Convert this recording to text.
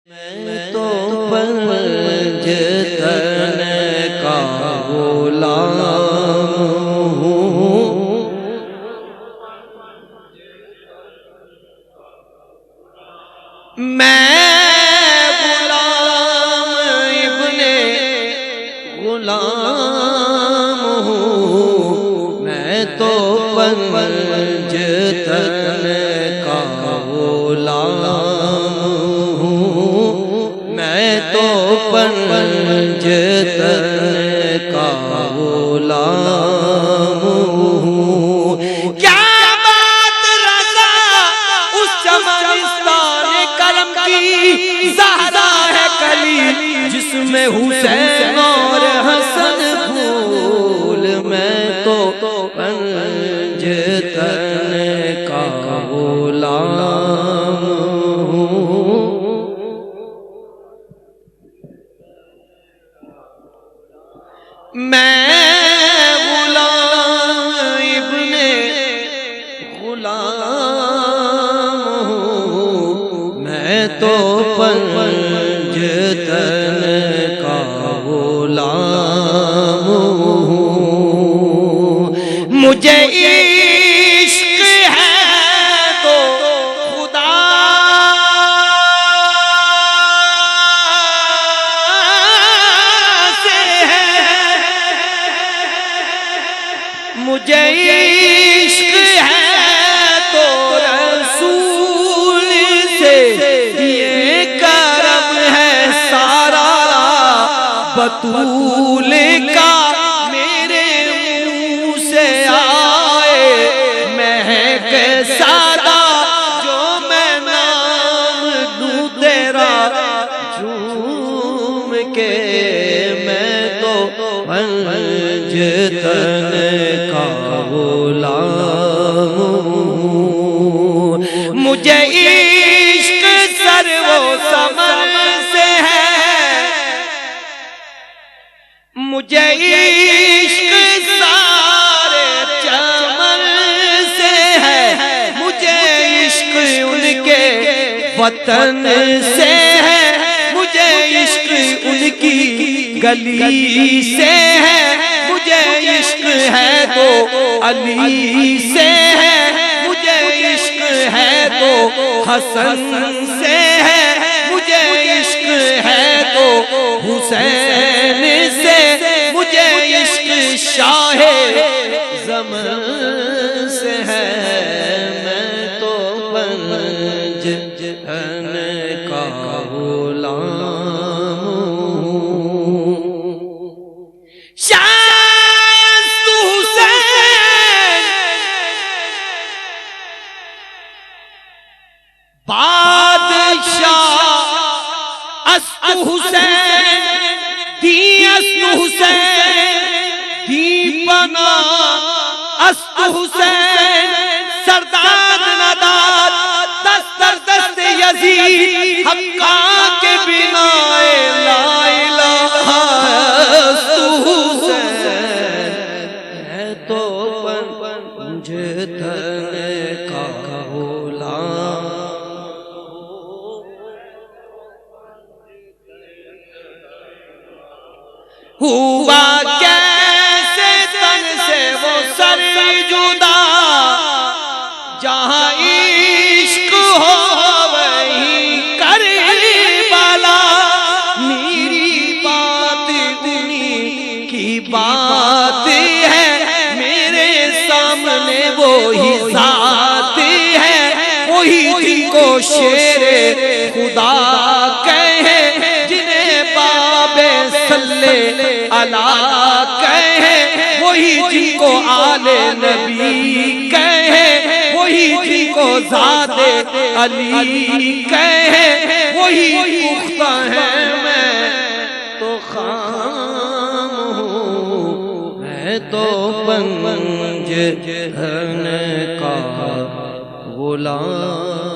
میں تو پنج تن کا غلام ہوں، میں غلام ابن غلام ہوں، میں تو پنج تن کا غلام میں تو پنج تن کا غلام ہوں۔ کیا بات رضا اس چمنستان کرم کی، زہرا ہے کلی جس میں حسین اور حسن پھول، میں تو پنج تن کا غلام ہوں۔ میں غلام ابن غلام ہوں، میں تو پنج تن کا غلام ہوں۔ مجھے عشق ہے تو خدا مجھے عشق ہے تو رسول سے، یہ کرم ہے سارا بطول کا، میرے منہ سے آئے مہک سادہ، جو میں نام دوں تیرا جھوم کے، میں تو پنج تن کا غلام ہوں۔ مجھے عشق سر و سمن سے ہے، مجھے عشق سارے چمن سے ہے، مجھے عشق ان کے وطن سے ہے، مجھے عشق ان کی گلی سے ہے، مجھے عشق ہے تو علی سے ہے، مجھے عشق ہے تو حسن سے ہے، مجھے عشق ہے تو حسین سے، مجھے عشق شاہ زمن سے ہے، میں تو پنج تن کا غلام ہوں۔ بادشاہ است حسین دی است حسین دی بنا است حسین، سرداد نداد دست در دست یزید، حقا کے بنا لا الہ است حسین، ہے تو پنج تن کا غلام۔ ہوا کیسے تن سے وہ سر جدا، جہاں عشق ہو وہیں کربلا، میری بات انہی کی بات ہے، میرے سامنے وہی ذات ہے، وہی جن کو شیر خدا کہے، جنہیں باب صلی اللہ کہے، وہی جن کو آل نبی کہے، وہی جن کو ذات علی کہے، وہی پختہ ہے، میں تو خام ہوں، میں تو پنج تن کا غلام